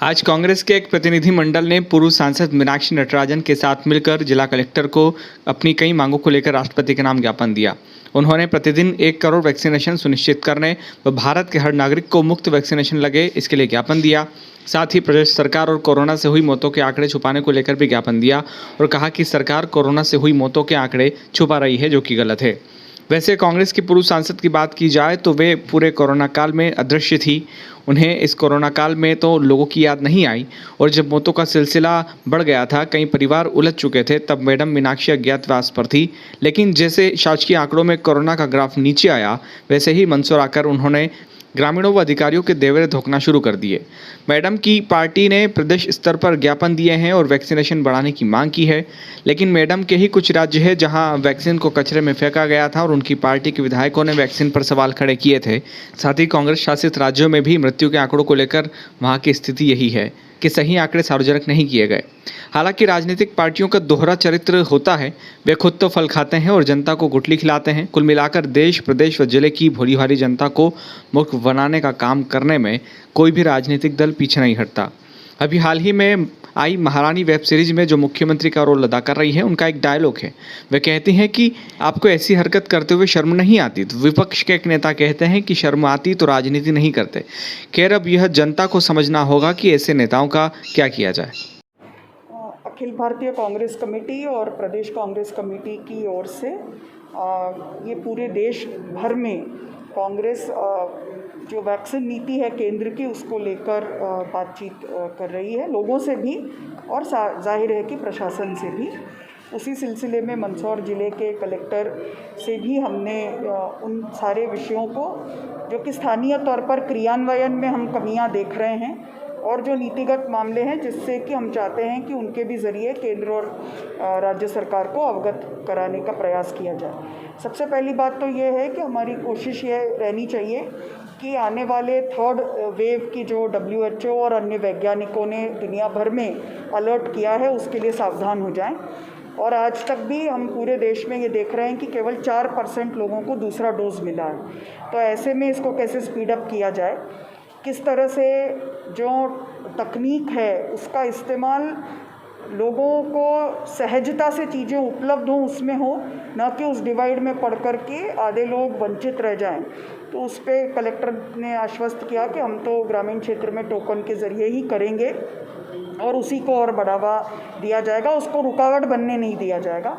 आज कांग्रेस के एक प्रतिनिधिमंडल ने पूर्व सांसद मीनाक्षी नटराजन के साथ मिलकर जिला कलेक्टर को अपनी कई मांगों को लेकर राष्ट्रपति के नाम ज्ञापन दिया। उन्होंने प्रतिदिन 1 करोड़ वैक्सीनेशन सुनिश्चित करने व भारत के हर नागरिक को मुफ्त वैक्सीनेशन लगे, इसके लिए ज्ञापन दिया। साथ ही प्रदेश सरकार और कोरोना से हुई मौतों के आंकड़े छुपाने को लेकर भी ज्ञापन दिया और कहा कि सरकार कोरोना से हुई मौतों के आंकड़े छुपा रही है, जो कि गलत है। वैसे कांग्रेस की पूर्व सांसद की बात की जाए तो वे पूरे कोरोना काल में अदृश्य थी। उन्हें इस कोरोना काल में तो लोगों की याद नहीं आई और जब मौतों का सिलसिला बढ़ गया था, कई परिवार उलझ चुके थे, तब मैडम मीनाक्षी अज्ञातवास पर थी। लेकिन जैसे शासकीय आंकड़ों में कोरोना का ग्राफ नीचे आया, वैसे ही मंसूर आकर उन्होंने ग्रामीणों व अधिकारियों के देवरे धोखना शुरू कर दिए। मैडम की पार्टी ने प्रदेश स्तर पर ज्ञापन दिए हैं और वैक्सीनेशन बढ़ाने की मांग की है, लेकिन मैडम के ही कुछ राज्य हैं जहां वैक्सीन को कचरे में फेंका गया था और उनकी पार्टी के विधायकों ने वैक्सीन पर सवाल खड़े किए थे। साथ ही कांग्रेस शासित राज्यों में भी मृत्यु के आंकड़ों को लेकर वहाँ की स्थिति यही है कि सही आंकड़े सार्वजनिक नहीं किए गए। हालांकि राजनीतिक पार्टियों का दोहरा चरित्र होता है, वे खुद तो फल खाते हैं और जनता को गुठली खिलाते हैं। कुल मिलाकर देश, प्रदेश व जिले की भोली भाली जनता को मूर्ख बनाने का काम करने में कोई भी राजनीतिक दल पीछे नहीं हटता। अभी हाल ही में आई महारानी वेब सीरीज में जो मुख्यमंत्री का रोल अदा कर रही है, उनका एक डायलॉग है। वे कहती हैं कि आपको ऐसी हरकत करते हुए शर्म नहीं आती। तो विपक्ष के एक नेता कहते हैं कि शर्म आती तो राजनीति नहीं करते। खैर, अब यह जनता को समझना होगा कि ऐसे नेताओं का क्या किया जाए। अखिल भारतीय कांग्रेस कमेटी और प्रदेश कांग्रेस कमेटी की ओर से ये पूरे देश भर में कांग्रेस जो वैक्सीन नीति है केंद्र की, उसको लेकर बातचीत कर रही है लोगों से भी और जाहिर है कि प्रशासन से भी। उसी सिलसिले में मंदसौर ज़िले के कलेक्टर से भी हमने उन सारे विषयों को, जो कि स्थानीय तौर पर क्रियान्वयन में हम कमियां देख रहे हैं और जो नीतिगत मामले हैं जिससे कि हम चाहते हैं कि उनके भी ज़रिए केंद्र और राज्य सरकार को अवगत कराने का प्रयास किया जाए। सबसे पहली बात तो ये है कि हमारी कोशिश ये रहनी चाहिए कि आने वाले 3rd वेव की जो WHO और अन्य वैज्ञानिकों ने दुनिया भर में अलर्ट किया है, उसके लिए सावधान हो जाएं। और आज तक भी हम पूरे देश में ये देख रहे हैं कि केवल 4% लोगों को दूसरा डोज मिला है। तो ऐसे में इसको कैसे स्पीड अप किया जाए, किस तरह से जो तकनीक है उसका इस्तेमाल लोगों को सहजता से चीज़ें उपलब्ध हों उसमें हो, न कि उस डिवाइड में पड़ कर के आधे लोग वंचित रह जाएं। तो उस पर कलेक्टर ने आश्वस्त किया कि हम तो ग्रामीण क्षेत्र में टोकन के ज़रिए ही करेंगे और उसी को और बढ़ावा दिया जाएगा, उसको रुकावट बनने नहीं दिया जाएगा।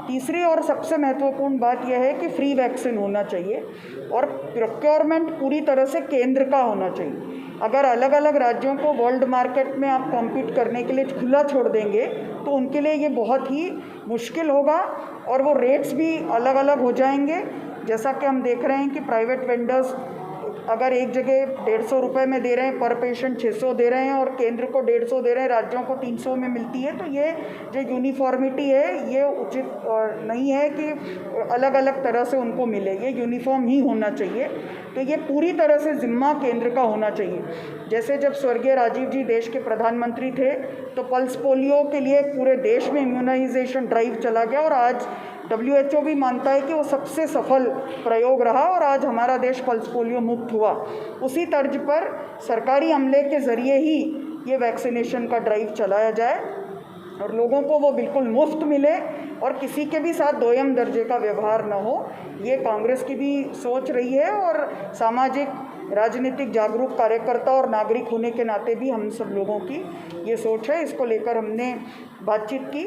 तीसरी और सबसे महत्वपूर्ण बात यह है कि फ्री वैक्सीन होना चाहिए और प्रोक्योरमेंट पूरी तरह से केंद्र का होना चाहिए। अगर अलग अलग राज्यों को वर्ल्ड मार्केट में आप कॉम्पीट करने के लिए खुला छोड़ देंगे तो उनके लिए ये बहुत ही मुश्किल होगा और वो रेट्स भी अलग अलग हो जाएंगे। जैसा कि हम देख रहे हैं कि प्राइवेट वेंडर्स अगर एक जगह 150 रुपये में दे रहे हैं, पर पेशेंट 600 दे रहे हैं और केंद्र को 150 दे रहे हैं, राज्यों को 300 में मिलती है। तो ये जो यूनिफॉर्मिटी है ये उचित नहीं है कि अलग अलग तरह से उनको मिले, ये यूनिफॉर्म ही होना चाहिए। तो ये पूरी तरह से जिम्मा केंद्र का होना चाहिए। जैसे जब स्वर्गीय राजीव जी देश के प्रधानमंत्री थे तो पल्स पोलियो के लिए पूरे देश में इम्यूनाइजेशन ड्राइव चला गया और आज WHO भी मानता है कि वो सबसे सफल प्रयोग रहा और आज हमारा देश पल्स पोलियो मुक्त हुआ। उसी तर्ज पर सरकारी अमले के ज़रिए ही ये वैक्सीनेशन का ड्राइव चलाया जाए और लोगों को वो बिल्कुल मुफ्त मिले और किसी के भी साथ दोयम दर्जे का व्यवहार न हो। ये कांग्रेस की भी सोच रही है और सामाजिक राजनीतिक जागरूक कार्यकर्ता और नागरिक होने के नाते भी हम सब लोगों की ये सोच है। इसको लेकर हमने बातचीत की।